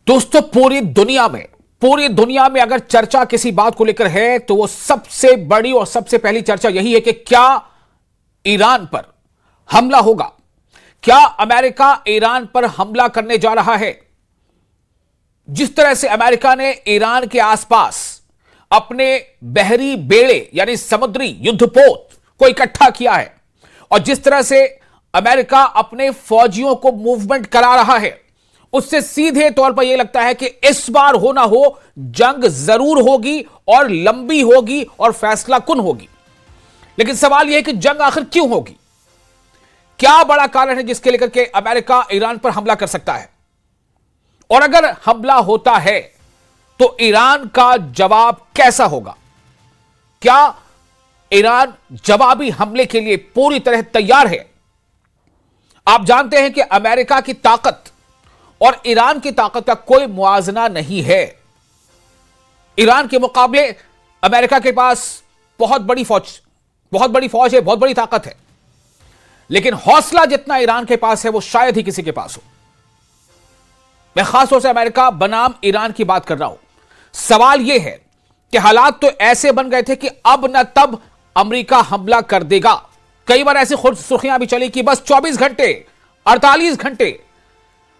दोस्तों, पूरी दुनिया में अगर चर्चा किसी बात को लेकर है तो वो सबसे बड़ी और सबसे पहली चर्चा यही है कि क्या ईरान पर हमला होगा। क्या अमेरिका ईरान पर हमला करने जा रहा है। जिस तरह से अमेरिका ने ईरान के आसपास अपने बहरी बेड़े यानी समुद्री युद्धपोत को इकट्ठा किया है और जिस तरह से अमेरिका अपने फौजियों को मूवमेंट करा रहा है, उससे सीधे तौर पर यह लगता है कि इस बार हो ना हो जंग जरूर होगी और लंबी होगी और फैसला कुन होगी। लेकिन सवाल यह है कि जंग आखिर क्यों होगी, क्या बड़ा कारण है जिसके लेकर के अमेरिका ईरान पर हमला कर सकता है, और अगर हमला होता है तो ईरान का जवाब कैसा होगा। क्या ईरान जवाबी हमले के लिए पूरी तरह तैयार है। आप जानते हैं कि अमेरिका की ताकत और ईरान की ताकत का कोई मुआवजा नहीं है। ईरान के मुकाबले अमेरिका के पास बहुत बड़ी फौज है, बहुत बड़ी ताकत है, लेकिन हौसला जितना ईरान के पास है वो शायद ही किसी के पास हो। मैं खासतौर से अमेरिका बनाम ईरान की बात कर रहा हूं। सवाल यह है कि हालात तो ऐसे बन गए थे कि अब न तब अमेरिका हमला कर देगा। कई बार ऐसी खुद सुर्खियां भी चली कि बस 24 घंटे 48 घंटे,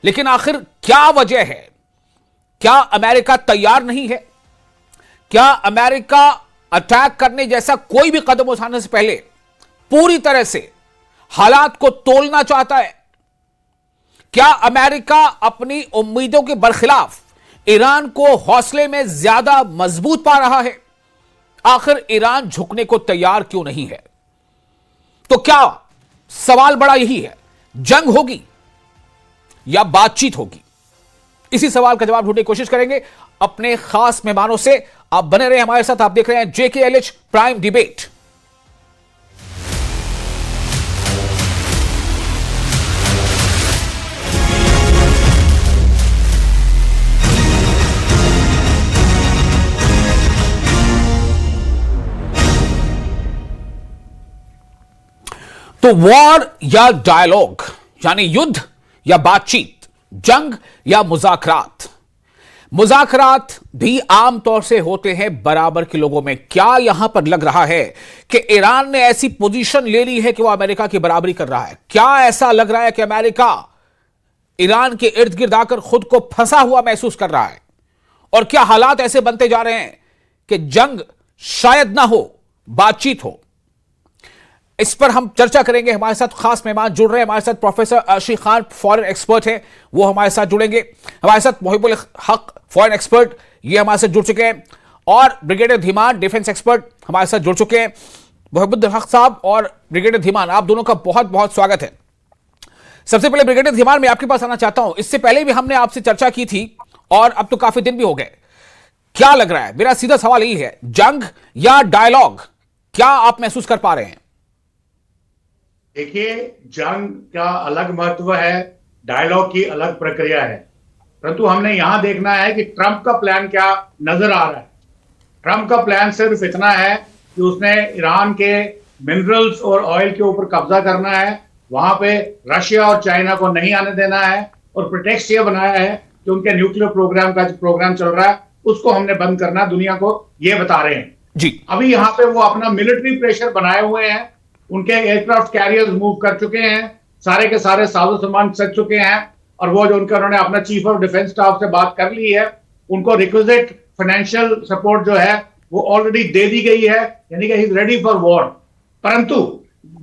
लेकिन आखिर क्या वजह है। क्या अमेरिका तैयार नहीं है। क्या अमेरिका अटैक करने जैसा कोई भी कदम उठाने से पहले पूरी तरह से हालात को तोलना चाहता है। क्या अमेरिका अपनी उम्मीदों के बरखिलाफ ईरान को हौसले में ज्यादा मजबूत पा रहा है। आखिर ईरान झुकने को तैयार क्यों नहीं है। तो क्या सवाल बड़ा यही है, जंग होगी या बातचीत होगी। इसी सवाल का जवाब ढूंढने की कोशिश करेंगे अपने खास मेहमानों से। आप बने रहे हमारे साथ। आप देख रहे हैं JKLH प्राइम डिबेट। तो वॉर या डायलॉग यानी युद्ध या बातचीत, जंग या मुज़ाकरात भी आमतौर से होते हैं बराबर के लोगों में। क्या यहां पर लग रहा है कि ईरान ने ऐसी पोजीशन ले ली है कि वह अमेरिका की बराबरी कर रहा है। क्या ऐसा लग रहा है कि अमेरिका ईरान के इर्द गिर्द आकर खुद को फंसा हुआ महसूस कर रहा है, और क्या हालात ऐसे बनते जा रहे हैं कि जंग शायद ना हो, बातचीत हो। इस पर हम चर्चा करेंगे। हमारे साथ खास मेहमान जुड़ रहे हैं। हमारे साथ professor Arshi Khan foreign expert हैं, वो हमारे साथ जुड़ेंगे। हमारे साथ मोहिबुल हक फॉरेन एक्सपर्ट, ये हमारे साथ जुड़ चुके हैं, और ब्रिगेडियर धीमान डिफेंस एक्सपर्ट हमारे साथ जुड़ चुके हैं। मोहिबुल हक साहब और ब्रिगेडियर धीमान, आप दोनों का बहुत बहुत स्वागत है। सबसे पहले ब्रिगेडियर धीमान, मैं आपके पास आना चाहता हूं। इससे पहले भी हमने आपसे चर्चा की थी और अब तो काफी दिन भी हो गए। क्या लग रहा है, मेरा सीधा सवाल यही है, जंग या डायलॉग, क्या आप महसूस कर पा रहे हैं। देखिए, जंग का अलग महत्व है, डायलॉग की अलग प्रक्रिया है, परंतु हमने यहां देखना है कि ट्रंप का प्लान क्या नजर आ रहा है। ट्रंप का प्लान सिर्फ इतना है कि उसने ईरान के मिनरल्स और ऑयल के ऊपर कब्जा करना है, वहां पे रशिया और चाइना को नहीं आने देना है, और प्रिटेक्स्ट ये बनाया है कि उनके न्यूक्लियर प्रोग्राम का जो प्रोग्राम चल रहा है उसको हमने बंद करना, दुनिया को ये बता रहे हैं जी। अभी यहाँ पे वो अपना मिलिट्री प्रेशर बनाए हुए हैं, उनके एयरक्राफ्ट कैरियर्स मूव कर चुके हैं, सारे के सारे साजो सामान सज चुके हैं, और वो जो उन्होंने अपना चीफ ऑफ डिफेंस स्टाफ से बात कर ली है, उनको रिक्विजिट फाइनेंशियल सपोर्ट जो है वो ऑलरेडी दे दी गई है, यानी कि he is ready for war. परंतु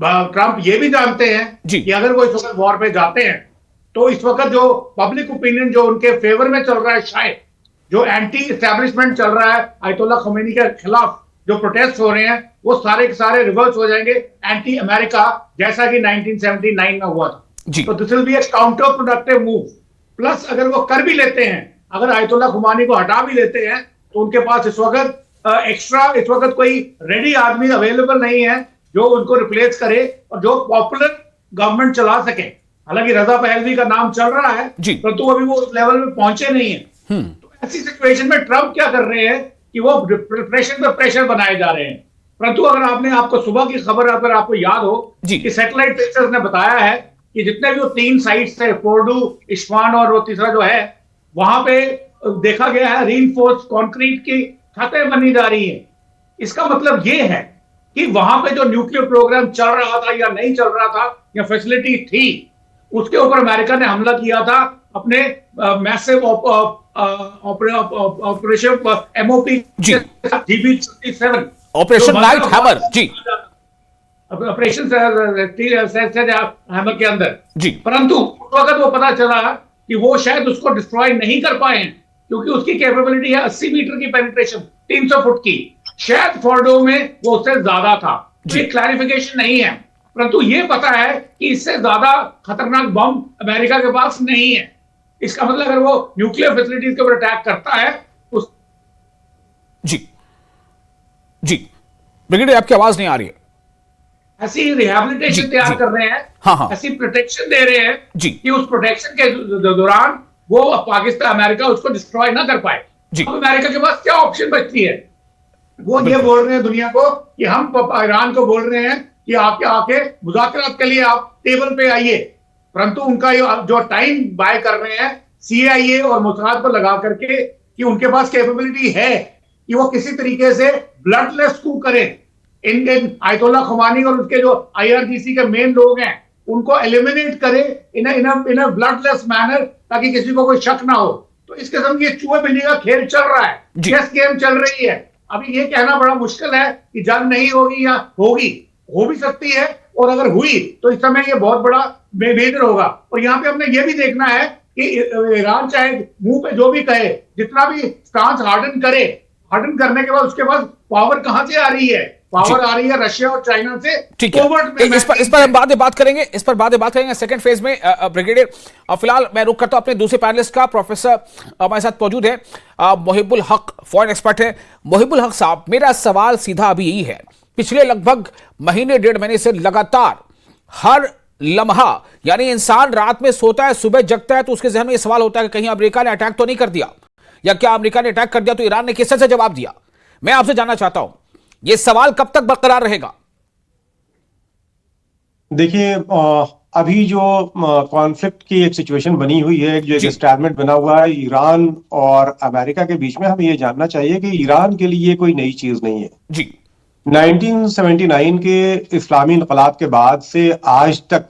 ट्रंप ये भी जानते हैं कि अगर वो इस वक्त वॉर पे जाते हैं तो इस वक्त जो पब्लिक ओपिनियन जो उनके फेवर में चल रहा है, शायद जो एंटी एस्टैब्लिशमेंट चल रहा है आयतुल्ला खमीनी के खिलाफ जो प्रोटेस्ट हो रहे हैं, वो सारे के सारे रिवर्स हो जाएंगे एंटी अमेरिका, जैसा कि 1979 में हुआ था। तो this will be A counter productive move. Plus अगर वो कर भी लेते हैं, अगर आयतुल्ला खुमानी को हटा भी लेते हैं, तो उनके पास इस वक्त एक्स्ट्रा इस वक्त कोई रेडी आदमी अवेलेबल नहीं है जो उनको रिप्लेस करे और जो पॉपुलर गवर्नमेंट चला सके। हालांकि रजा पहलवी का नाम चल रहा है, परंतु अभी वो उस लेवल में पहुंचे नहीं है। तो ऐसी सिचुएशन में ट्रंप क्या कर रहे हैं कि वो प्रेशर पे प्रेशर बनाए जा रहे हैं। परंतु अगर आपको सुबह की खबर अगर आपको याद हो कि सैटेलाइट पिक्चर्स ने बताया है कि जितने भी वो 3 साइट्स थे, फोर्डू, इस्फान और वो तीसरा जो है, वहां पे देखा गया है रीइंफोर्स कंक्रीट की छतें बनी जा रही हैं। इसका मतलब ये है कि वहां पे जो न्यूक्लियर प्रोग्राम चल रहा था या नहीं चल रहा था या फैसिलिटी थी, उसके ऊपर अमेरिका ने हमला किया था अपने मैसिव ऑपरेशन एमओपी जी, के साथ DB-37 ऑपरेशन नाइट हैमर। जी ऑपरेशन हैमर के अंदर। जी परंतु उस वक्त वो पता चला कि वो शायद उसको डिस्ट्रॉय नहीं कर पाए हैं, क्योंकि उसकी कैपेबिलिटी है 80 मीटर की पेनिट्रेशन, 300 फुट की। शायद फोर्डो में वो उससे ज्यादा था। तो जी ये क्लैरिफिकेशन नहीं है, परंतु ये पता है कि इससे ज्यादा खतरनाक बम अमेरिका के पास नहीं है। इसका मतलब अगर वो न्यूक्लियर फैसिलिटीज के ऊपर अटैक करता है उस जी जी ब्रिगेडियर, आपकी आवाज नहीं आ रही है। ऐसी रिहैबिलिटेशन तैयार कर रहे हैं, हाँ हाँ ऐसी प्रोटेक्शन दे रहे हैं जी कि उस प्रोटेक्शन के दौरान वो पाकिस्तान अमेरिका उसको डिस्ट्रॉय ना कर पाए। जी अब अमेरिका के पास क्या ऑप्शन बचती है? वो ये बोल रहे हैं दुनिया को कि हम ईरान को बोल रहे हैं कि आपके आके मुज़ाकरात के लिए आप टेबल पे आइए, परंतु उनका जो टाइम बाय कर रहे हैं CIA और मोसाद पर लगा करके कि उनके पास कैपेबिलिटी है कि वो किसी तरीके से ब्लडलेस कू करें। इंडियन आयतुल्ला खुमानी और उसके जो IRGC के मेन लोग हैं उनको एलिमिनेट करे इन अ ब्लडलेस मैनर, ताकि किसी को कोई शक ना हो। तो इस किस्म की चूहे बिल्ली का खेल चल रहा है, चेस गेम चल रही है। अभी ये कहना बड़ा मुश्किल है कि जंग नहीं होगी या होगी, हो भी सकती है, और अगर हुई तो इस समय ये बहुत बड़ा बेहतर होगा। और यहाँ पे हमने ये भी देखना है कि ईरान चाहे मुंह पे जो भी कहे, जितना भी स्टांस हार्डन करे, हार्डन करने के बाद उसके पास पावर कहां से आ रही है? पावर आ रही है रशिया और चाइना से। ठीक है, इस पर हम बाद में बात करेंगे, सेकंड फेज में। ब्रिगेडियर, फिलहाल मैं रुक करता हूं अपने दूसरे पैनलिस्ट का। प्रोफेसर हमारे साथ मौजूद है, मोहिबुल हक, फॉरेन एक्सपर्ट है। मोहिबुल हक साहब, मेरा सवाल सीधा अभी यही है, पिछले लगभग महीने 1.5 महीने से लगातार हर लम्हा, यानी इंसान रात में सोता है, सुबह जगता है तो उसके जहन में यह सवाल होता है कि कहीं अमेरिका ने अटैक तो नहीं कर दिया, या क्या अमेरिका ने अटैक कर दिया तो ईरान ने किस तरह से जवाब दिया। मैं आपसे जानना चाहता हूं, यह सवाल कब तक बरकरार रहेगा? देखिए, अभी जो कॉन्फ्लिक्ट की एक सिचुएशन बनी हुई है, जो एक स्टैटमेंट बना हुआ है ईरान और अमेरिका के बीच में, हमें यह जानना चाहिए कि ईरान के लिए कोई नई चीज नहीं है जी। 1979 के इस्लामी इनकलाब के बाद से आज तक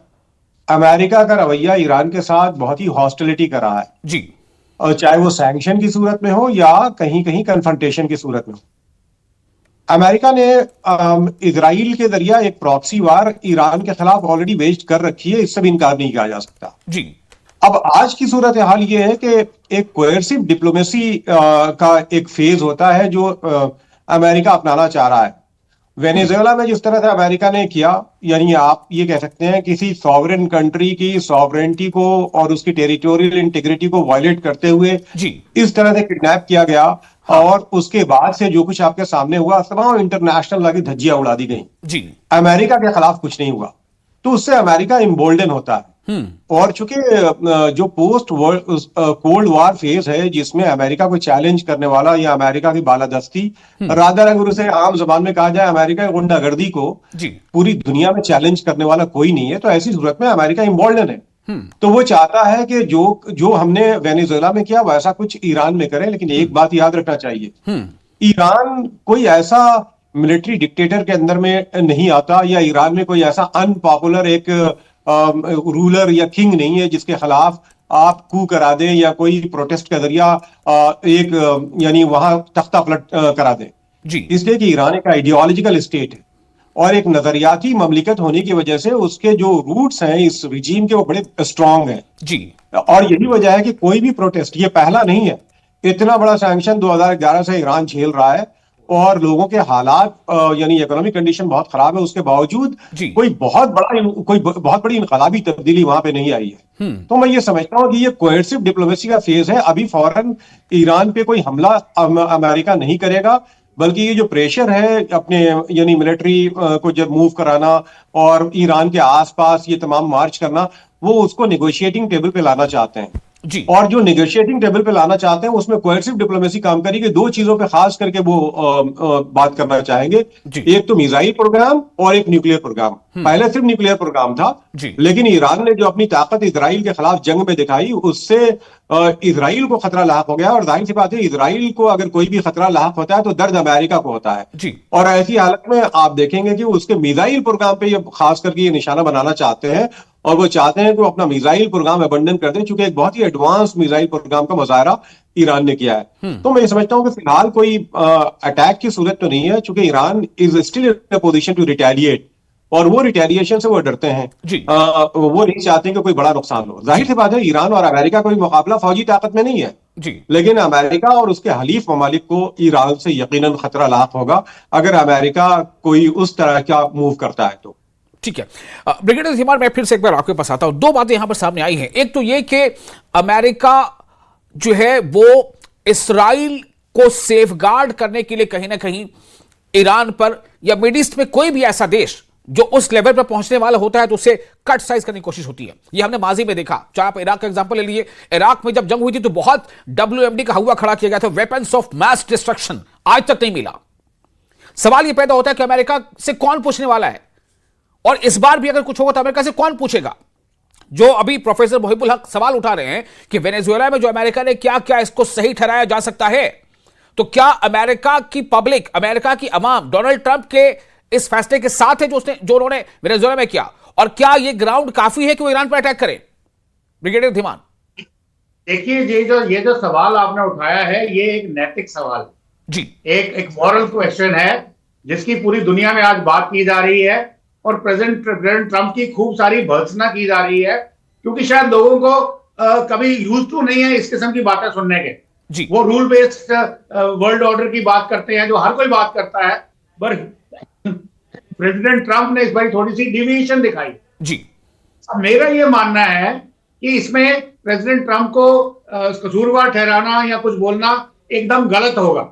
अमेरिका का रवैया ईरान के साथ बहुत ही हॉस्टिलिटी का रहा है जी। और चाहे वो सैंक्शन की सूरत में हो या कहीं कहीं कन्फ्रंटेशन की सूरत में हो। अमेरिका ने इजराइल के जरिए एक प्रॉक्सी वार ईरान के खिलाफ ऑलरेडी वेज कर रखी है, इससे भी इनकार नहीं किया जा सकता जी। अब आज की सूरत हाल ये है कि एक कोएर्सिव डिप्लोमेसी का एक फेज होता है जो अमेरिका अपनाना चाह रहा है। वेनेजुएला में जिस तरह से अमेरिका ने किया, यानी आप ये कह सकते हैं किसी सॉवरेन कंट्री की सॉवरेनिटी को और उसकी टेरिटोरियल इंटीग्रिटी को वायलेट करते हुए जी। इस तरह से किडनैप किया गया। हाँ। और उसके बाद से जो कुछ आपके सामने हुआ, तमाम इंटरनेशनल लगी धज्जियां उड़ा दी गई जी। अमेरिका के खिलाफ कुछ नहीं हुआ, तो उससे अमेरिका इम्बोल्डन होता है। और चूंकि जो पोस्ट कोल्ड वॉर फेज है जिसमें अमेरिका को चैलेंज करने वाला या अमेरिका की बालादस्ती, रादर अगर उसे आम जबान में कहा जाए अमेरिका की गुंडागर्दी को पूरी दुनिया में चैलेंज करने वाला कोई नहीं है, तो ऐसी सूरत में अमेरिका इम्बोल्डन है। तो वो चाहता है कि जो हमने वेनेजुएला में किया वैसा कुछ ईरान में करें। लेकिन एक बात याद रखना चाहिए, ईरान कोई ऐसा मिलिट्री डिक्टेटर के अंदर में नहीं आता, या ईरान में कोई ऐसा अनपॉपुलर एक रूलर या किंग नहीं है जिसके खिलाफ आप कू करा दें या कोई प्रोटेस्ट का जरिया एक यानी वहां तख्ता पलट करा दें जी। इसलिए कि ईरान एक आइडियोलॉजिकल स्टेट है और एक नजरियाती ममलिकत होने की वजह से उसके जो रूट्स हैं इस रिजीम के वो बड़े स्ट्रांग हैं जी। और यही वजह है कि कोई भी प्रोटेस्ट, ये पहला नहीं है, इतना बड़ा सैंक्शन 2011 से ईरान झेल रहा है और लोगों के हालात यानी इकोनॉमिक कंडीशन बहुत खराब है, उसके बावजूद कोई बहुत बड़ी इनकलाबी तब्दीली वहां पे नहीं आई है। तो मैं ये समझता हूं कि ये कोएर्सिव डिप्लोमेसी का फेज है। अभी फौरन ईरान पे कोई हमला अमेरिका नहीं करेगा, बल्कि ये जो प्रेशर है अपने यानी मिलिट्री को जब मूव कराना और ईरान के आसपास ये तमाम मार्च करना, वो उसको नेगोशिएटिंग टेबल पे लाना चाहते हैं। जी। और जो निगोशिएटिंग टेबल पे लाना चाहते हैं उसमें कोएर्सिव डिप्लोमेसी काम करेगी। दो चीजों पे खास करके वो बात करना चाहेंगे, जी। एक तो मिसाइल प्रोग्राम और एक न्यूक्लियर प्रोग्राम। पहले सिर्फ न्यूक्लियर प्रोग्राम था, जी। लेकिन ईरान ने जो अपनी ताकत इजराइल के खिलाफ जंग में दिखाई, उससे इजराइल को खतरा लाक हो गया। और जाहिर सी बात है, इजराइल को अगर कोई भी खतरा लाक होता है तो दर्द अमेरिका को होता है। जी। और ऐसी हालत में आप देखेंगे कि उसके मिसाइल प्रोग्राम पे ये खास करके ये निशाना बनाना चाहते हैं, और वो चाहते हैं कि वो अपना मिसाइल प्रोग्राम अबंडन कर दें, क्योंकि एक बहुत ही एडवांस मिसाइल प्रोग्राम का मुजाहरा ईरान ने किया है। तो मैं ये समझता हूं कि फिलहाल कोई अटैक की सूरत तो नहीं है, क्योंकि Iran is still in position to retaliate, और वो रिटेलिएशन से वो डरते हैं। जी। वो नहीं चाहते कि कोई बड़ा नुकसान हो। जाहिर सी बात है, ईरान और अमेरिका कोई मुकाबला फौजी ताकत में नहीं है, जी। लेकिन अमेरिका और उसके हलीफ ममालिक को ईरान से यकीनन खतरा लाक होगा अगर अमेरिका कोई उस तरह का मूव करता है तो। ठीक है ब्रिगेडियर धीमान, मैं फिर से एक बार आपके पास आता हूं। दो बातें यहां पर सामने आई हैं। एक तो ये कि अमेरिका जो है वो इस्राइल को सेफगार्ड करने के लिए कहीं ना कहीं ईरान पर या मिडिल ईस्ट में कोई भी ऐसा देश जो उस लेवल पर पहुंचने वाला होता है तो उसे कट साइज करने की कोशिश होती है। ये हमने माजी में देखा। चाहे आप इराक का एग्जांपल ले लीजिए, इराक में जब जंग हुई थी तो बहुत WMD का हुआ खड़ा किया गया था, वेपन्स ऑफ मैस डिस्ट्रक्शन, आज तक नहीं मिला। सवाल यह पैदा होता है कि अमेरिका से कौन पूछने वाला है, और इस बार भी अगर कुछ होगा तो अमेरिका से कौन पूछेगा। जो अभी प्रोफेसर मोहिबुल हक सवाल उठा रहे हैं कि वेनेजुएला में जो अमेरिका ने क्या क्या इसको सही ठहराया जा सकता है, तो क्या अमेरिका की पब्लिक, अमेरिका की अवाम डोनाल्ड ट्रंप के इस फैसले के साथ है जो उन्होंने वेनेजुएला में किया, और क्या यह ग्राउंड काफी है कि वो ईरान पर अटैक करें? ब्रिगेडियर धीमान। देखिए, ये जो सवाल आपने उठाया है, ये एक नैतिक सवाल जी, एक मॉरल क्वेश्चन है, जिसकी पूरी दुनिया में आज बात की जा रही है, और प्रेसिडेंट ट्रंप की खूब सारी भर्त्सना की जा रही है, क्योंकि शायद लोगों को कभी यूज टू नहीं है इस किस्म की बातें सुनने के। जी। वो रूल बेस्ड वर्ल्ड ऑर्डर की बात करते हैं, जो हर कोई बात करता है, पर प्रेसिडेंट ट्रंप ने इस बार थोड़ी सी डिविएशन दिखाई। जी। अब मेरा ये मानना है कि इसमें प्रेसिडेंट ट्रंप को कसूरवार ठहराना या कुछ बोलना एकदम गलत होगा।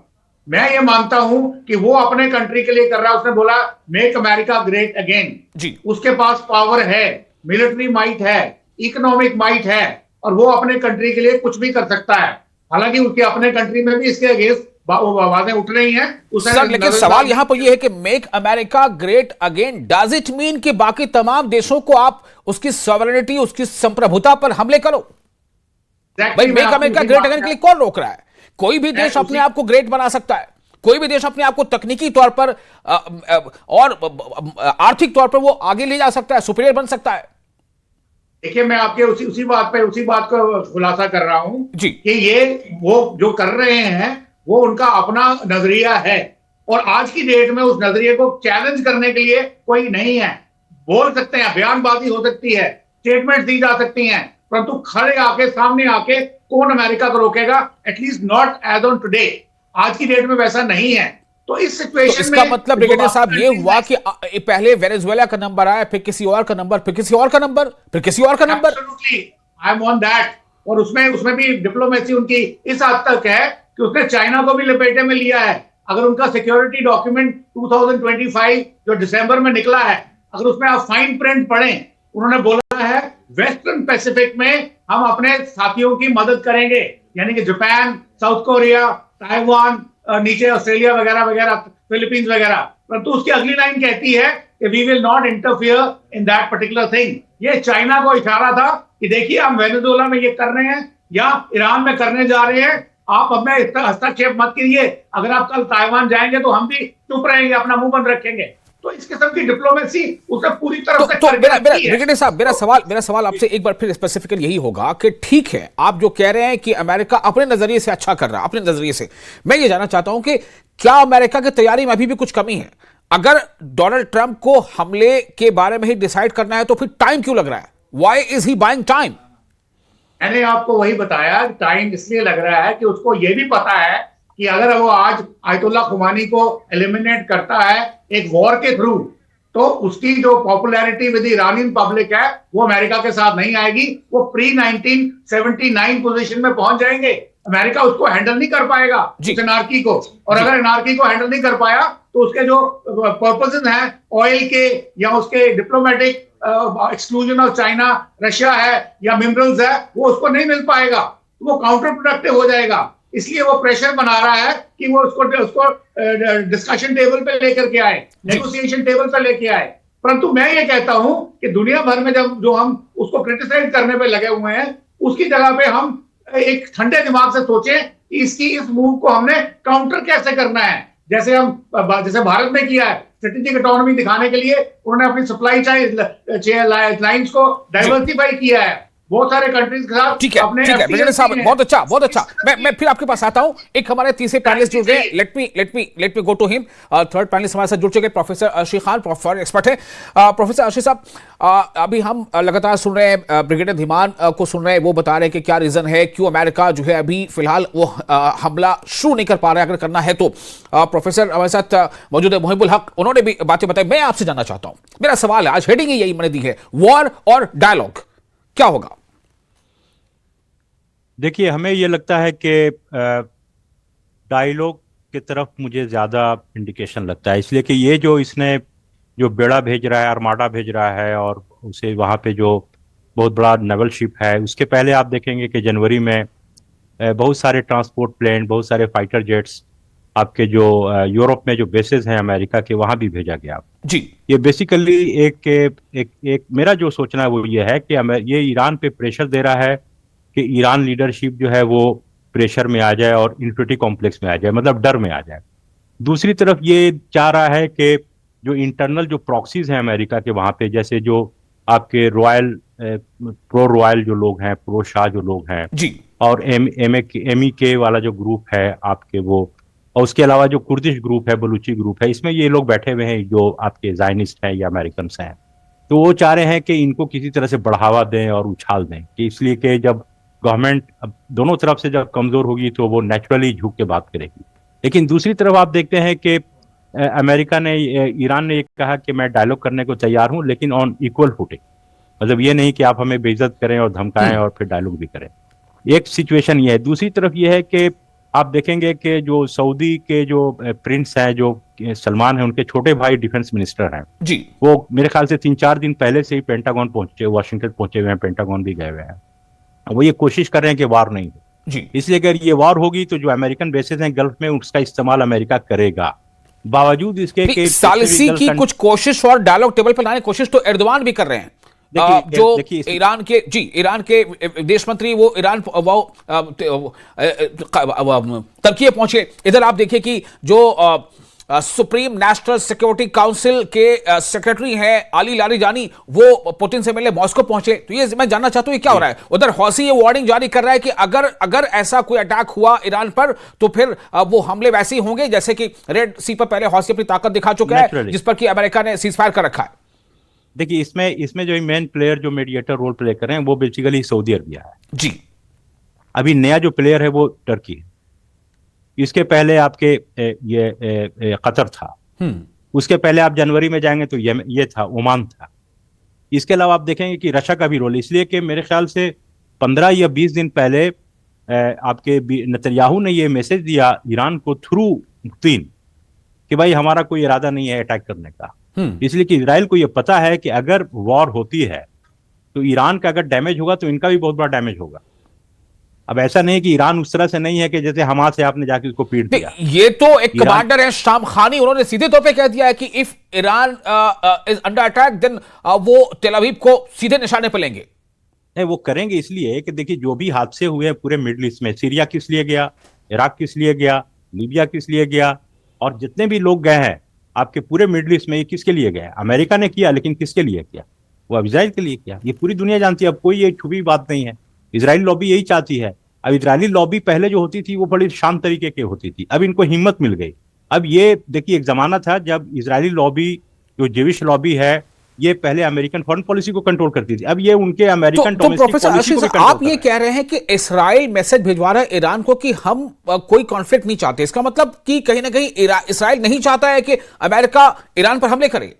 मैं ये मानता हूं कि वो अपने कंट्री के लिए कर रहा है। उसने बोला मेक अमेरिका ग्रेट अगेन। जी। उसके पास पावर है, मिलिट्री माइट है, इकोनॉमिक माइट है, और वो अपने कंट्री के लिए कुछ भी कर सकता है। हालांकि उसके अपने कंट्री में भी इसके अगेंस्ट आवाजें उठ रही हैं। सर, लेकिन सवाल यहां पर यह है कि make America great again does it mean कि बाकी तमाम देशों को आप उसकी सॉवरेनिटी, उसकी संप्रभुता पर हमले करो? भाई, मेक अमेरिका ग्रेट अगेन के लिए कौन रोक रहा है? कोई भी देश अपने आप को ग्रेट बना सकता है। कोई भी देश अपने आप को तकनीकी तौर पर और आर्थिक तौर पर वो आगे ले जा सकता है, सुपीरियर बन सकता है। देखिए, मैं आपके उसी बात को खुलासा कर रहा हूं जी कि ये वो जो कर रहे हैं वो उनका अपना नजरिया है, और आज की डेट में उस नजरिए को चैलेंज करने के लिए कोई नहीं है। बोल सकते हैं, बयानबाजी हो सकती है, स्टेटमेंट दी जा सकती हैं, परंतु खड़े आके सामने आके कौन अमेरिका को रोकेगा? At least not as on today. आज की डेट में वैसा नहीं है। तो इस सिचुएशन तो इसका मतलब ब्रिगेडियर साहब ये हुआ कि पहले वेनेजुएला का नंबर आया, फिर किसी और का नंबर, फिर किसी और का नंबर, फिर किसी और का number. Absolutely, I am on that. और उसमें भी डिप्लोमेसी उनकी इस हद तक है कि उसने चाइना को भी लपेटे में लिया है। अगर उनका सिक्योरिटी डॉक्यूमेंट 2025 जो दिसंबर में निकला है, अगर उसमें आप फाइन प्रिंट पढ़ें, उन्होंने बोला है वेस्टर्न पैसिफिक में हम अपने साथियों की मदद करेंगे, यानी कि जापान, साउथ कोरिया, ताइवान, नीचे ऑस्ट्रेलिया वगैरह वगैरह, फिलीपींस वगैरह। परंतु उसकी अगली लाइन कहती है कि we will not interfere in that particular thing. ये चाइना को इशारा था कि देखिए, हम वेनेजुएला में ये कर रहे हैं या ईरान में करने जा रहे हैं, आप हमें हस्तक्षेप मत कीजिए। अगर आप कल ताइवान जाएंगे तो हम भी चुप रहेंगे, अपना मुंह बंद रखेंगे। तो इस किस्म की डिप्लोमेसी उसे पूरी तरह से ब्रिगेडियर साहब, मेरा सवाल आपसे एक बार फिर स्पेसिफिकली यही होगा कि ठीक है, आप जो कह रहे हैं कि अमेरिका अपने नजरिए से अच्छा कर रहा है, अपने नजरिए से, मैं ये जानना चाहता हूं कि क्या अमेरिका की तैयारी में अभी भी कुछ कमी है? अगर डोनाल्ड ट्रंप को हमले के बारे में ही डिसाइड करना है तो फिर टाइम क्यों लग रहा है? Why is he buying time? मैंने आपको वही बताया, टाइम इसलिए लग रहा है कि उसको यह भी पता है कि अगर वो आज आयतुल्ला खुमानी को एलिमिनेट करता है एक वॉर के थ्रू, तो उसकी जो पॉपुलैरिटी विद ईरानियन पब्लिक है वो अमेरिका के साथ नहीं आएगी। वो प्री 1979 पोजीशन में पहुंच जाएंगे। अमेरिका उसको हैंडल नहीं कर पाएगा, उस एनार्की को। और अगर एनार्की को हैंडल नहीं कर पाया तो उसके जो पर्पसेस हैं ऑयल के या उसके diplomatic exclusion of China, Russia है या मिनरल्स है, वो उसको नहीं मिल पाएगा, तो वो काउंटर प्रोडक्टिव हो जाएगा। इसलिए वो प्रेशर बना रहा है कि वो उसको डिस्कशन टेबल पे लेकर के आए, नेगोशिएशन टेबल पे लेके आए। परंतु मैं ये कहता हूं कि दुनिया भर में जब जो हम उसको क्रिटिसाइज करने पे लगे हुए हैं, उसकी जगह पे हम एक ठंडे दिमाग से सोचें कि इस मूव को हमने काउंटर कैसे करना है। जैसे भारत ने किया है, स्ट्रेटेजिक ऑटोनॉमी दिखाने के लिए उन्होंने अपनी सप्लाई चेन लाइंस को डाइवर्सिफाई किया है बहुत सारे कंट्रीज के साथ। ठीक है ब्रिगेडियर साहब, बहुत अच्छा। मैं फिर आपके पास आता हूं। एक हमारे तीसरे पैनलिस्ट जुड़ गए, let me go to him. Third panelist हमारे साथ जुड़ चुके professor Arshi Khan, foreign expert है। प्रोफेसर अर्शी साहब, अभी हम लगातार सुन रहे हैं, ब्रिगेडियर धीमान को सुन रहे हैं, वो बता रहे हैं कि क्या रीजन है, क्यों अमेरिका जो है अभी फिलहाल वो हमला शुरू नहीं कर पा रहा है, अगर करना है तो। प्रोफेसर हमारे साथ मौजूद है मुहिबुल हक, उन्होंने भी बातें बताई। मैं आपसे जानना चाहता हूं, मेरा सवाल है, आज हेडिंग ही यही मैंने दी है, वॉर और डायलॉग, क्या होगा? देखिए, हमें ये लगता है कि डायलॉग की तरफ मुझे ज़्यादा इंडिकेशन लगता है, इसलिए कि ये जो इसने जो बेड़ा भेज रहा है, आर्माडा भेज रहा है, और उसे वहाँ पे जो बहुत बड़ा नेवल शिप है, उसके पहले आप देखेंगे कि जनवरी में बहुत सारे ट्रांसपोर्ट प्लेन, बहुत सारे फाइटर जेट्स आपके जो यूरोप में जो बेसेस हैं अमेरिका के, वहाँ भी भेजा गया जी। ये बेसिकली एक मेरा जो सोचना है वो ये है कि ये ईरान पे प्रेशर दे रहा है कि ईरान लीडरशिप जो है वो प्रेशर में आ जाए और इन्फिनिटी कॉम्प्लेक्स में आ जाए, मतलब डर में आ जाए। दूसरी तरफ ये चाह रहा है कि जो इंटरनल जो प्रॉक्सीज हैं अमेरिका के वहाँ पे, जैसे जो आपके रॉयल प्रो रॉयल जो लोग हैं, प्रो शाह जो लोग हैं जी, और एमईके वाला जो ग्रुप है आपके वो, और उसके अलावा जो कुर्दिश ग्रुप है, बलूची ग्रुप है, इसमें ये लोग बैठे हुए हैं जो आपके जायनिस्ट हैं या अमेरिकन हैं। तो वो चाह रहे हैं कि इनको किसी तरह से बढ़ावा दें और उछाल दें, कि इसलिए कि जब गवर्नमेंट दोनों तरफ से जब कमजोर होगी तो वो नेचुरली झुक के बात करेगी। लेकिन दूसरी तरफ आप देखते हैं कि अमेरिका ने, ईरान ने कहा कि मैं डायलॉग करने को तैयार हूं, लेकिन ऑन इक्वल फुटिंग, मतलब ये नहीं कि आप हमें बेइज्जत करें और धमकाएं और फिर डायलॉग भी करें। एक सिचुएशन ये है। दूसरी तरफ ये है कि आप देखेंगे कि जो सऊदी के जो प्रिंस हैं, जो सलमान है, उनके छोटे भाई डिफेंस मिनिस्टर हैं जी, वो मेरे ख्याल से 3-4 दिन पहले से ही पेंटागन पहुंचे, वाशिंगटन पहुंचे हुए हैं, पेंटागन भी गए हुए हैं। वो ये कोशिश कर रहे हैं कि वार नहीं हो जी, इसलिए अगर ये वार होगी तो जो अमेरिकन बेसेस हैं गल्फ में, उसका इस्तेमाल अमेरिका करेगा। बावजूद इसके कि सालिसी की कुछ कोशिश और डायलॉग टेबल पर लाने की कोशिश तो एर्दोगान भी कर रहे हैं। जो ईरान के विदेश मंत्री वो ईरान तुर्की पहुंचे। इधर आप देखिए कि जो सुप्रीम नेशनल सिक्योरिटी काउंसिल के सेक्रेटरी हैं अली लारीजानी, वो पुतिन से मिलने मॉस्को पहुंचे। तो ये मैं जानना चाहता हूं ये क्या हो रहा है। उधर हौसी ये वार्निंग जारी कर रहा है कि अगर ऐसा कोई अटैक हुआ ईरान पर तो फिर वो हमले वैसे ही होंगे जैसे कि रेड सी पर पहले हौसी अपनी ताकत दिखा चुका है, जिस पर कि अमेरिका ने सीजफायर कर रखा है। देखिए, इसमें जो मेन प्लेयर जो मीडिएटर रोल प्ले कर रहे हैं वो बेसिकली सऊदी अरबिया है जी। अभी नया जो प्लेयर है वो टर्की है। इसके पहले आपके ये कतर था। उसके पहले आप जनवरी में जाएंगे तो ये था, ओमान था। इसके अलावा आप देखेंगे कि रशिया का भी रोल, इसलिए कि मेरे ख्याल से 15 या 20 दिन पहले आपके नेतन्याहू ने ये मैसेज दिया ईरान को थ्रू पुतिन कि भाई हमारा कोई इरादा नहीं है अटैक करने का, इसलिए कि इजराइल को यह पता है कि अगर वॉर होती है तो ईरान का अगर डैमेज होगा तो इनका भी बहुत बड़ा डैमेज होगा। अब ऐसा नहीं कि ईरान उस तरह से नहीं है कि जैसे हमास से आपने जाके उसको पीट दिया। ये तो एक कमांडर है शाम खानी, उन्होंने सीधे तौर पे कह दिया है कि if Iran is under attack then वो तेल अवीव को सीधे निशाने पर लेंगे। नहीं, वो करेंगे इसलिए कि देखिए जो भी हादसे हुए हैं पूरे मिडिल ईस्ट में, सीरिया किस लिए गया, इराक किस लिए गया, लीबिया किस लिए गया, और जितने भी लोग गए हैं आपके पूरे मिडिल ईस्ट में, ये किसके लिए गए? अमेरिका ने किया, लेकिन किसके लिए किया? वो इजराइल के लिए किया। ये पूरी दुनिया जानती है, अब कोई ये छुपी बात नहीं है। इजरायली लॉबी यही चाहती है। अब इजरायली लॉबी पहले जो होती थी वो बड़ी शांत तरीके की होती थी, अब इनको हिम्मत मिल गई। अब ये देखिए, एक जमाना था जब इजरायली लॉबी, जो जेविश लॉबी है, ये पहले अमेरिकन फॉरेन पॉलिसी को कंट्रोल करती थी, अब ये उनके अमेरिकन डोमेस्टिक पॉलिसी को भी कंट्रोल आप ये कह रहे हैं कि इस्राइल मैसेज भिजवा रहा है ईरान को कि हम कोई कॉन्फ्लिक्ट नहीं चाहते। इसका मतलब कि कहीं ना कहीं इस्राइल नहीं चाहता है कि अमेरिका ईरान पर हमले करे।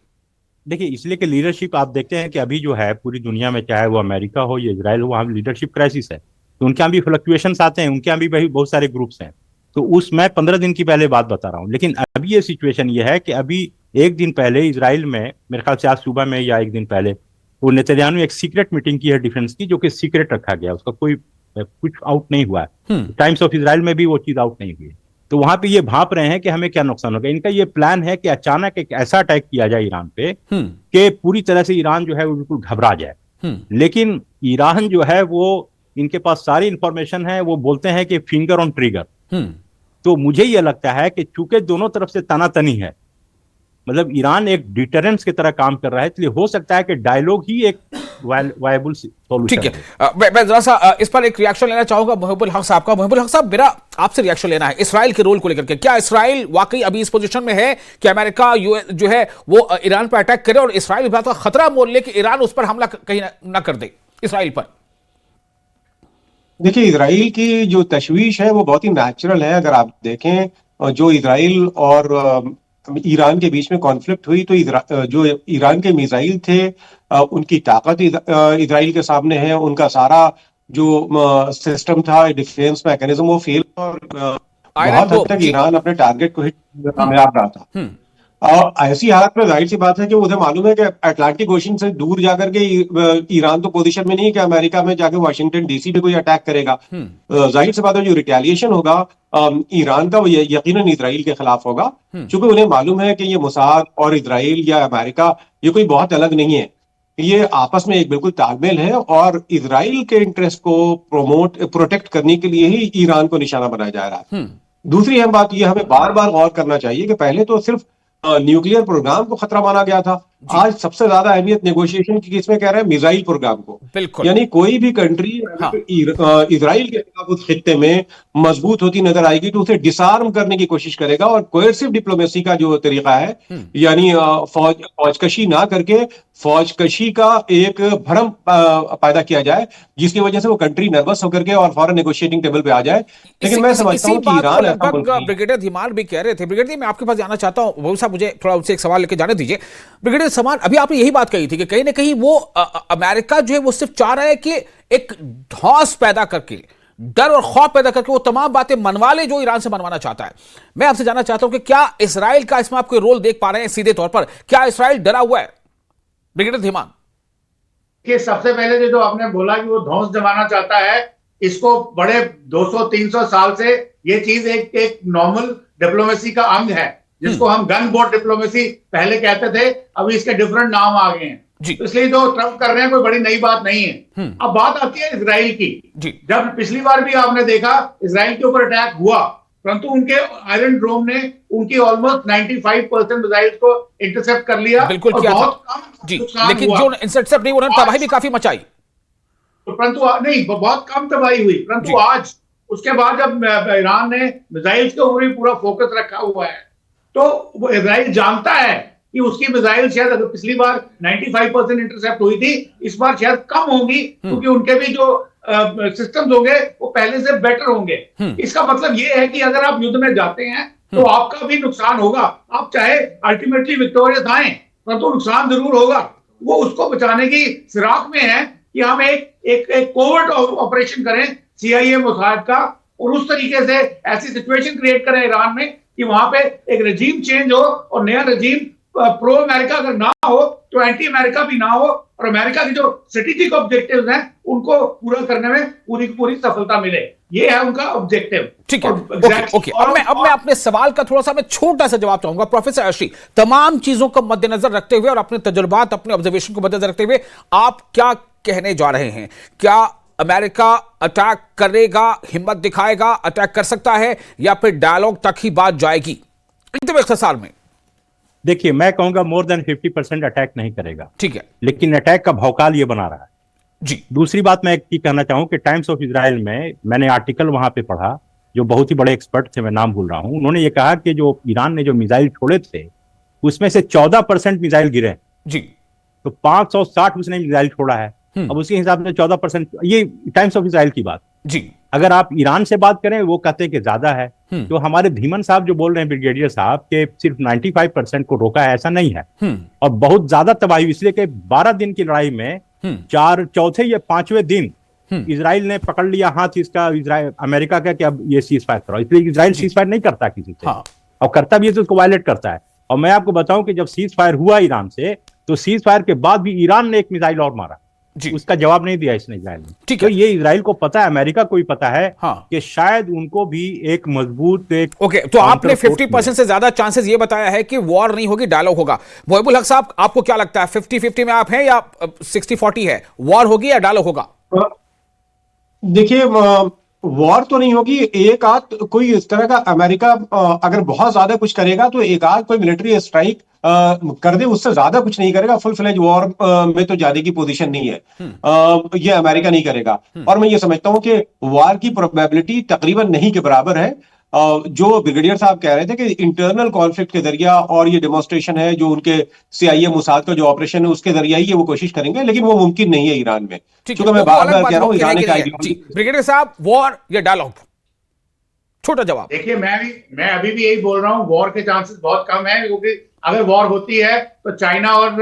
देखिए, इसलिए कि लीडरशिप आप देखते हैं कि अभी जो है पूरी दुनिया में, चाहे वो अमेरिका हो या इजराइल हो, वहां लीडरशिप क्राइसिस है। तो उनके यहाँ भी फ्लक्चुएशंस आते हैं, उनके यहाँ भी बहुत सारे ग्रुप्स हैं। तो उस मैं 15 दिन की पहले बात बता रहा हूँ। लेकिन अभी ये सिचुएशन ये है कि अभी एक दिन पहले इजराइल में, मेरे ख्याल से आज सुबह में या एक दिन पहले, वो नेतन्याहू ने एक सीक्रेट मीटिंग की है डिफेंस की, जो कि सीक्रेट रखा गया, उसका कोई कुछ आउट नहीं हुआ है। टाइम्स ऑफ इजराइल में भी वो चीज आउट नहीं हुई। तो वहां पे ये भांप रहे हैं कि हमें क्या नुकसान होगा। इनका ये प्लान है कि अचानक एक ऐसा अटैक किया जाए ईरान पे कि पूरी तरह से ईरान जो है वो बिल्कुल घबरा जाए। लेकिन ईरान जो है वो, इनके पास सारी इंफॉर्मेशन है, वो बोलते हैं कि फिंगर ऑन ट्रिगर। तो मुझे यह लगता है कि चूंकि दोनों तरफ से तनातनी है, मतलब ईरान एक डिटरेंस की तरह काम कर रहा है, इसलिए हो सकता है कि डायलॉग ही एक वायबल सॉल्यूशन। ठीक है, मैं जरा सा इस पर एक रिएक्शन लेना चाहूंगा मोहिबुल हक साहब का। मोहिबुल हक साहब, मेरा आपसे रिएक्शन लेना है इसराइल के रोल को लेकर के। क्या इसराइल वाकई अभी इस पोजीशन में है कि अमेरिका जो है वो ईरान पर अटैक करे और इसराइल इस बात का खतरा मोल ले कि ईरान उस पर हमला कहीं ना कर दे इसराइल पर? देखिए, इजराइल की जो तशवीश है वो बहुत ही नेचुरल है। अगर आप देखें, जो इजराइल और ईरान के बीच में कॉन्फ्लिक्ट हुई, तो जो ईरान के मिसाइल थे, उनकी ताकत इजराइल के सामने है। उनका सारा जो सिस्टम था, डिफेंस मैकेनिज्म, वो फेल, और बहुत हद तक ईरान अपने टारगेट को हिट कामयाब रहा था। और ऐसी हालत में जाहिर सी बात है कि उन्हें मालूम है कि अटलांटिक ओशन से दूर जाकर के ईरान तो पोजीशन में नहीं है कि अमेरिका में जाकर वाशिंगटन डीसी पे कोई अटैक करेगा। जाहिर सी बात है जो रिटेलिएशन होगा ईरान का, वो यकीनन इजराइल के खिलाफ होगा, क्योंकि उन्हें मालूम है कि ये मोसाद और इजराइल या अमेरिका ये कोई बहुत अलग नहीं है, ये आपस में एक बिल्कुल तालमेल है, और इजराइल के इंटरेस्ट को प्रोटेक्ट करने के लिए ही ईरान को निशाना बनाया जा रहा है। दूसरी अहम बात यह हमें बार बार गौर करना चाहिए कि पहले तो सिर्फ न्यूक्लियर प्रोग्राम को खतरा माना गया था, आज सबसे ज्यादा अहमियत नेगोशिएशन की किसमें कह रहे हैं? मिसाइल प्रोग्राम को। यानी कोई भी कंट्री इजराइल के खिलाफ उस खित्ते में मजबूत होती नजर आएगी तो उसे डिसआर्म करने की कोशिश करेगा, और कोएर्सिव डिप्लोमेसी का जो तरीका है, यानी फौजकशी ना करके फौजकशी का एक भ्रम पैदा किया जाए, जिसकी वजह से वो कंट्री नर्वस होकर के और फौरन नेगोशिएटिंग टेबल पे आ जाए। लेकिन मैं समझता हूं कि ईरान, ब्रिगेडियर धीमान भी कह रहे थे। ब्रिगेडियर, मैं आपके पास जाना चाहता हूं, वो साहब मुझे थोड़ा उनसे एक सवाल लेके जाने दीजिए। ब्रिगेडियर समान, अभी आपने यही बात कही थी कि कहीं ना कहीं वो अमेरिका जो है वो सिर्फ चाह रहा है कि एक धौंस पैदा करके, डर और खौफ पैदा करके वो तमाम बातें मनवा ले जो ईरान से मनवाना चाहता है। मैं आपसे जानना चाहता हूं कि क्या इसराइल का इसमें आप कोई रोल देख पा रहे हैं सीधे तौर पर? क्या इसराइल डरा हुआ है? ब्रिगेडियर धीमान, कि सबसे पहले जो आपने बोला कि वो धौंस जमाना चाहता है, इसको बड़े 200-300 साल से ये चीज एक नॉर्मल डिप्लोमेसी का अंग है, जिसको हम गन बोट डिप्लोमेसी पहले कहते थे, अभी इसके डिफरेंट नाम आ गए हैं। तो इसलिए जो ट्रम्प कर रहे हैं कोई बड़ी नई बात नहीं है। अब बात आती है इजराइल की। जब पिछली बार भी आपने देखा इजराइल के ऊपर अटैक हुआ, परंतु उनके आयरन ड्रोम ने उनकी ऑलमोस्ट 95% मिसाइल्स को इंटरसेप्ट कर लिया। बिल्कुल किया बहुत कम नुकसान, लेकिन जो इंटरसेप्ट नहीं, उन्होंने तबाही भी काफी मचाई, परंतु नहीं, बहुत कम तबाही हुई। परंतु आज उसके बाद जब ईरान ने मिसाइल्स के ऊपर भी पूरा फोकस रखा हुआ है, तो वो इजराइल जानता है कि उसकी मिसाइल शायद, अगर पिछली बार 95% इंटरसेप्ट हुई थी, इस बार शायद कम होगी, क्योंकि उनके भी जो सिस्टम्स होंगे वो पहले से बेटर होंगे। इसका मतलब ये है कि अगर आप युद्ध में जाते हैं तो आपका भी नुकसान होगा। आप चाहे अल्टीमेटली विक्टोरियस आए, परंतु नुकसान जरूर होगा। वो उसको बचाने की फिराक में है कि हम एक कोवर्ट ऑपरेशन करें CIA मोसाद का, और उस तरीके से ऐसी सिचुएशन क्रिएट करें ईरान में कि वहां पे एक रजीम चेंज हो, और नया रजीम प्रो अमेरिका अगर ना हो तो एंटी अमेरिका भी ना हो, और अमेरिका की जो स्ट्रेटेजिक ऑब्जेक्टिव्स हैं उनको पूरा करने में पूरी सफलता मिले। ये है उनका ऑब्जेक्टिव। ठीक है, ओके। अब मैं अपने सवाल का थोड़ा सा मैं छोटा सा जवाब चाहूंगा। प्रोफेसर अर्शी, तमाम चीजों को मद्देनजर रखते हुए और अपने तजुर्बात, अपने ऑब्जर्वेशन को मद्देनजर रखते हुए आप क्या कहने जा रहे हैं? क्या अमेरिका अटैक करेगा, हिम्मत दिखाएगा, अटैक कर सकता है, या फिर डायलॉग तक ही बात जाएगी? एकदम इख्तिसार में देखिए, मैं कहूंगा मोर देन 50% अटैक नहीं करेगा, ठीक है, लेकिन अटैक का भौकाल ये बना रहा है जी। दूसरी बात मैं एक कहना चाहूं कि टाइम्स ऑफ इजराइल में मैंने आर्टिकल वहां पे पढ़ा, जो बहुत ही बड़े एक्सपर्ट थे, मैं नाम भूल रहा हूं, उन्होंने ये कहा कि जो ईरान ने जो मिसाइल छोड़े थे उसमें से 14% मिसाइल गिरे जी, तो 560 उसने मिसाइल छोड़ा है। अब उसके हिसाब से 14%, ये टाइम्स ऑफ इजराइल की बात जी। अगर आप ईरान से बात करें, वो कहते हैं कि ज्यादा है। तो हमारे धीमन साहब जो बोल रहे हैं, ब्रिगेडियर साहब, के सिर्फ 95% को रोका है, ऐसा नहीं है। और बहुत ज्यादा तबाही, इसलिए कि 12 दिन की लड़ाई में चौथे या 5वें दिन इजराइल ने पकड़ लिया हाथ इसका, इजराइल अमेरिका का, कि अब ये सीज फायर करो, इसलिए इजराइल सीज फायर नहीं करता किसी से। हाँ। और करता भी है तो उसको वायलेट करता है। और मैं आपको बताऊं कि जब सीज फायर हुआ ईरान से, तो सीज फायर के बाद भी ईरान ने एक मिसाइल और मारा, उसका जवाब नहीं दिया इसने, इजराइल ने। ठीक तो है। ये इजराइल को पता है, अमेरिका को भी पता है, हाँ। कि शायद उनको भी एक मजबूत ओके, तो आपने 50% से ज्यादा चांसेस ये बताया है कि वॉर नहीं होगी, डायलॉग होगा। मोहिबुल हक साहब, आपको क्या लगता है, 50-50 में आप हैं या 60-40 है, वॉर होगी या डायलॉग होगा? देखिए, वॉर तो नहीं होगी। एक आध कोई इस तरह का अमेरिका अगर बहुत ज्यादा कुछ करेगा तो एक आध कोई मिलिट्री स्ट्राइक कर दे, उससे ज्यादा कुछ नहीं करेगा। फुल फ्लेज वॉर में तो जाने की पोजीशन नहीं है, ये अमेरिका नहीं करेगा। और मैं ये समझता हूं कि वॉर की प्रोबेबिलिटी तकरीबन नहीं के बराबर है। जो ब्रिगेडियर साहब कह रहे थे कि इंटरनल कॉन्फ्लिक्ट के जरिया, और ये डेमोन्स्ट्रेशन है जो उनके CIA मोसाद का जो ऑपरेशन है उसके जरिए ही वो कोशिश करेंगे, लेकिन वो मुमकिन नहीं है ईरान में। क्योंकि मैं बार बार कह रहा हूं, ईरान का ब्रिगेडियर साहब, वॉर या डायलॉग? छोटा जवाब। देखिए, मैं अभी भी यही बोल रहा हूं, वॉर के चांसेस बहुत कम है, क्योंकि अगर वॉर होती है तो चाइना और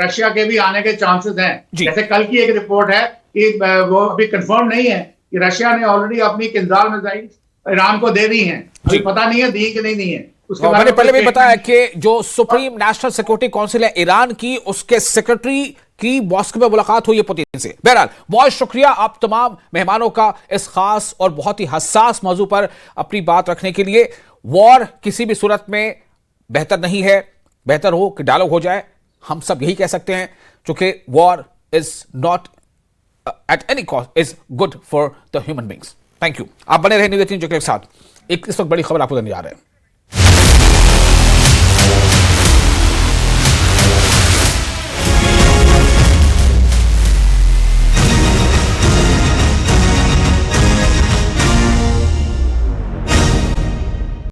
रशिया के भी आने के चांसेस हैं। जैसे कल की एक रिपोर्ट है कि वो अभी कंफर्म नहीं है कि रशिया ने ऑलरेडी अपनी किंजल मिसाइल ईरान को दे दी हैं, अभी पता नहीं है दी कि नहीं दी है। उसके बारे मैंने में पहले भी बताया कि जो सुप्रीम नेशनल सिक्योरिटी काउंसिल है ईरान की, उसके सेक्रेटरी की मॉस्को में मुलाकात हुई है पुतिन से। बहरहाल, बहुत शुक्रिया आप तमाम मेहमानों का इस खास और बहुत ही हसास मौजू पर अपनी बात रखने के लिए। वॉर किसी भी सूरत में बेहतर नहीं है, बेहतर हो कि डायलॉग हो जाए, हम सब यही कह सकते हैं, क्योंकि war is not at any cost is good for the human beings. Thank you. आप बने रहे न्यूज़ 18 के साथ। एक इस वक्त बड़ी खबर आपको देने जा रहे हैं।